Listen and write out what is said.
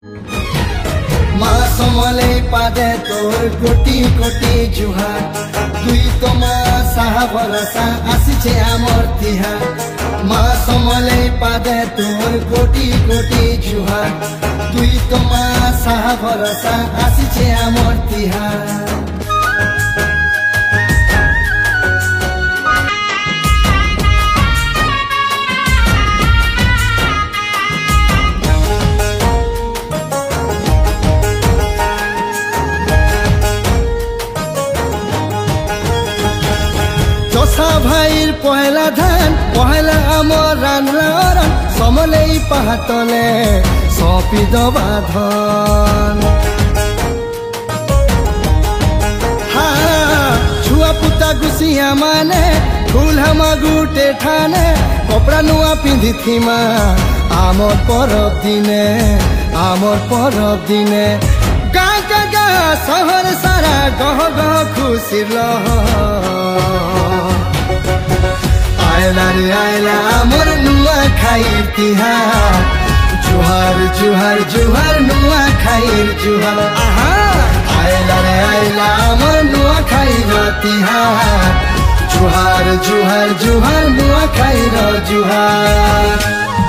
माँ समले पादे तोर कोटी कोटी जुहार तुई तो माँ साहा भरसा आसिछे आमर तिहार माँ समले पादे तोर कोटी कोटी जुहार तुई तो माँ साहा भरसा आसिछे आमर तिहार भाईर पहला धान पहला आमर रान समले पाहातले सपी दबा धन छुआ पुता गुसिया माने फूल हमा गुटे ठाने कपड़ा नुआ पिंधि थीमा आमर परब दिने गाँ गा सहर सारा गह गह खुशी आयला आमर नुआ खाइर तिहार जुहार जुहार जुहार नुआ खाइर जुहार आयला आमर नुआ खाइर तिहार जुहार जुहार जुहार नुआ खाइर जुहार।